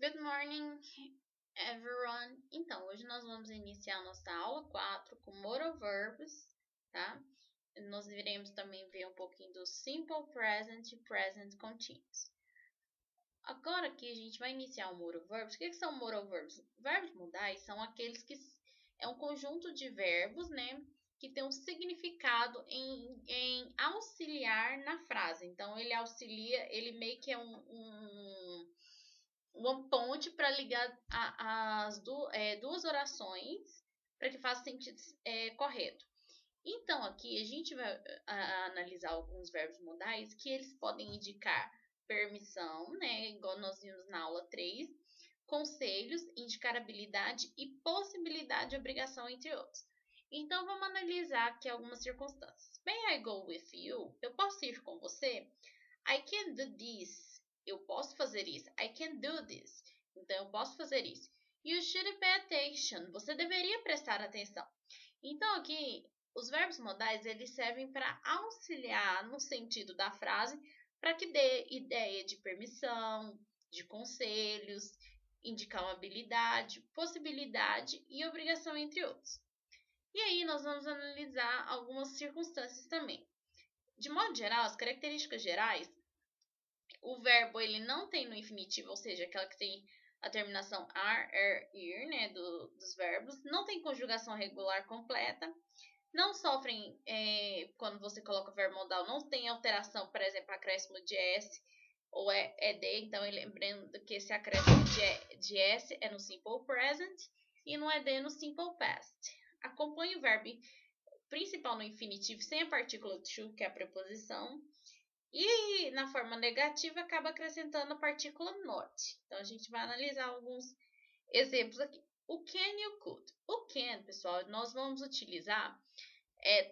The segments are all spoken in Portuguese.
Good morning, everyone. Então, hoje nós vamos iniciar nossa aula 4 com modal verbs, tá? Nós iremos também ver um pouquinho do simple present e present continuous. Agora aqui a gente vai iniciar o modal verbs. O que são modal verbs? Verbos modais são aqueles que é um conjunto de verbos, né? Que tem um significado em auxiliar na frase. Então, ele auxilia, ele meio que é uma ponte para ligar as duas orações para que faça sentido correto. Então, aqui a gente vai analisar alguns verbos modais que eles podem indicar permissão, né? Igual nós vimos na aula 3, conselhos, indicar habilidade e possibilidade de obrigação, entre outros. Então, vamos analisar aqui algumas circunstâncias. May I go with you? Eu posso ir com você? I can do this. Eu posso fazer isso. I can do this. Então, eu posso fazer isso. You should pay attention. Você deveria prestar atenção. Então, aqui, os verbos modais, eles servem para auxiliar no sentido da frase, para que dê ideia de permissão, de conselhos, indicar uma habilidade, possibilidade e obrigação, entre outros. E aí, nós vamos analisar algumas circunstâncias também. De modo geral, as características gerais, o verbo ele não tem no infinitivo, ou seja, aquela que tem a terminação ar, ir, né, dos verbos, não tem conjugação regular completa, não sofrem, quando você coloca o verbo modal, não tem alteração, por exemplo, acréscimo de S ou ED, então lembrando que esse acréscimo de S é no simple present e no ED no simple past. Acompanhe o verbo principal no infinitivo sem a partícula to, que é a preposição, e na forma negativa acaba acrescentando a partícula not. Então a gente vai analisar alguns exemplos aqui. O can e o could. O can, pessoal, nós vamos utilizar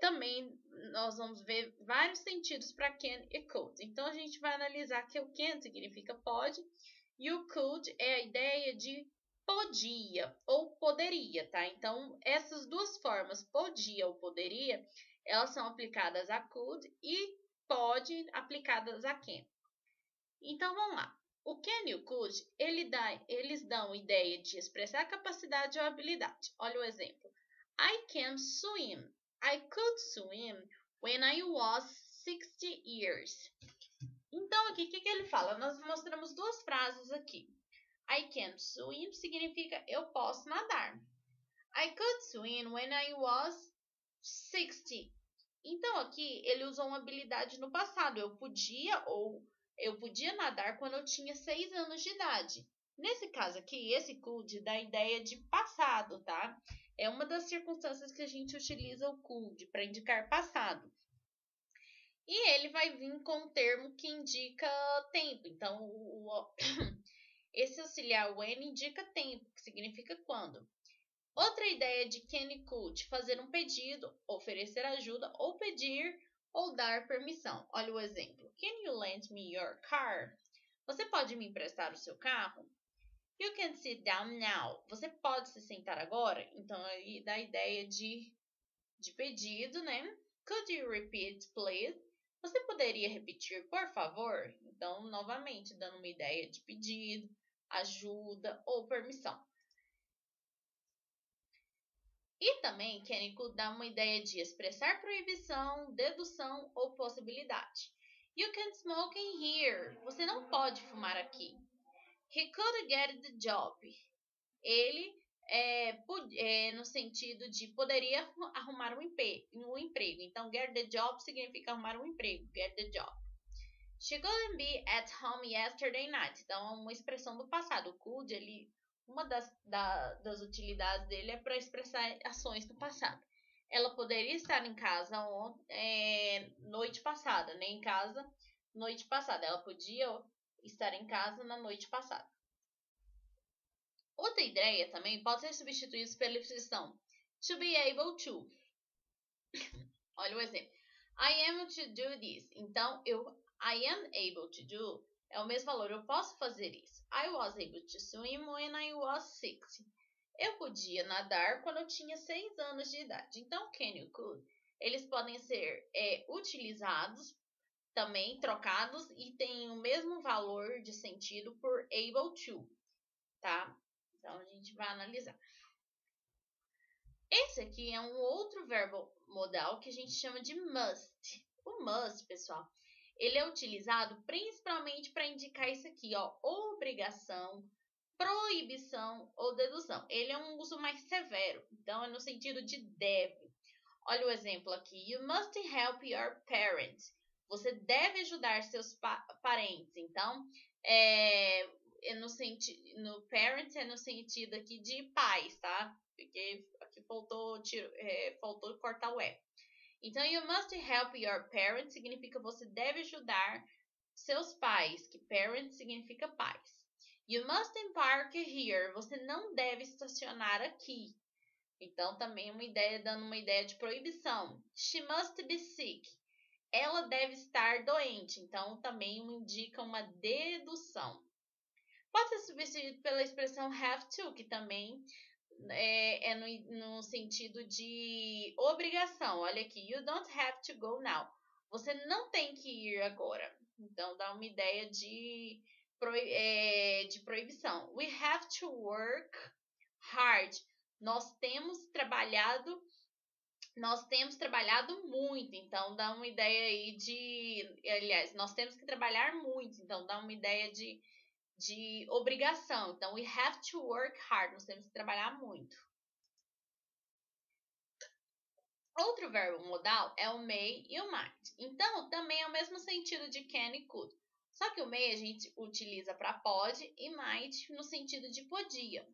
também, nós vamos ver vários sentidos para can e could. Então a gente vai analisar que o can significa pode e o could é a ideia de podia ou poderia, tá? Então essas duas formas, podia ou poderia, elas são aplicadas a could e pode aplicadas a can. Então vamos lá. O can e o could, eles dão ideia de expressar capacidade ou habilidade. Olha o exemplo. I can swim. I could swim when I was 60 years. Então aqui o que ele fala? Nós mostramos duas frases aqui. I can swim significa eu posso nadar. I could swim when I was 60. Então aqui ele usou uma habilidade no passado. Eu podia nadar quando eu tinha 6 anos de idade. Nesse caso aqui, esse could dá a ideia de passado, tá? É uma das circunstâncias que a gente utiliza o could para indicar passado. E ele vai vir com um termo que indica tempo. Então, esse auxiliar when indica tempo, que significa quando. Outra ideia de can e could, fazer um pedido, oferecer ajuda ou pedir ou dar permissão. Olha o exemplo. Can you lend me your car? Você pode me emprestar o seu carro? You can sit down now. Você pode se sentar agora? Então, aí dá a ideia de pedido, né? Could you repeat, please? Você poderia repetir, por favor? Então, novamente, dando uma ideia de pedido, ajuda ou permissão. E também can e could dá uma ideia de expressar proibição, dedução ou possibilidade. You can smoke in here. Você não pode fumar aqui. He could get the job. Ele, no sentido de poderia arrumar um emprego. Então, get the job significa arrumar um emprego. Get the job. She couldn't be at home yesterday night. Então, é uma expressão do passado. O could, uma das utilidades dele é para expressar ações do passado. Ela poderia estar em casa noite passada, né? Em casa, noite passada. Ela podia estar em casa na noite passada. Outra ideia também pode ser substituída pela expressão to be able to. Olha o exemplo. I am to do this. Então, I am able to do é o mesmo valor. Eu posso fazer isso. I was able to swim when I was 6. Eu podia nadar quando eu tinha 6 anos de idade. Então, can you could, eles podem ser utilizados, também trocados, e têm o mesmo valor de sentido por able to. tá? Então, a gente vai analisar. Esse aqui é um outro verbo modal que a gente chama de must. O must, pessoal, ele é utilizado principalmente para indicar isso aqui, ó, obrigação, proibição ou dedução. Ele é um uso mais severo, então é no sentido de deve. Olha o exemplo aqui. You must help your parents. Você deve ajudar seus parentes. Então, no parents é no sentido aqui de pais, tá? Porque aqui faltou cortar o E. Então, you must help your parents significa você deve ajudar seus pais, que parents significa pais. You must park here. Você não deve estacionar aqui. Então, também dando uma ideia de proibição. She must be sick. Ela deve estar doente. Então, também indica uma dedução. Pode ser substituído pela expressão have to, que também é no sentido de obrigação. Olha aqui, you don't have to go now. Você não tem que ir agora. Então, dá uma ideia de proibição. We have to work hard. Nós temos trabalhado muito, então dá uma ideia aí aliás, nós temos que trabalhar muito, então dá uma ideia de obrigação. Então, we have to work hard, nós temos que trabalhar muito. Outro verbo modal é o may e o might. Então, também é o mesmo sentido de can e could. Só que o may a gente utiliza para pode e might no sentido de podia.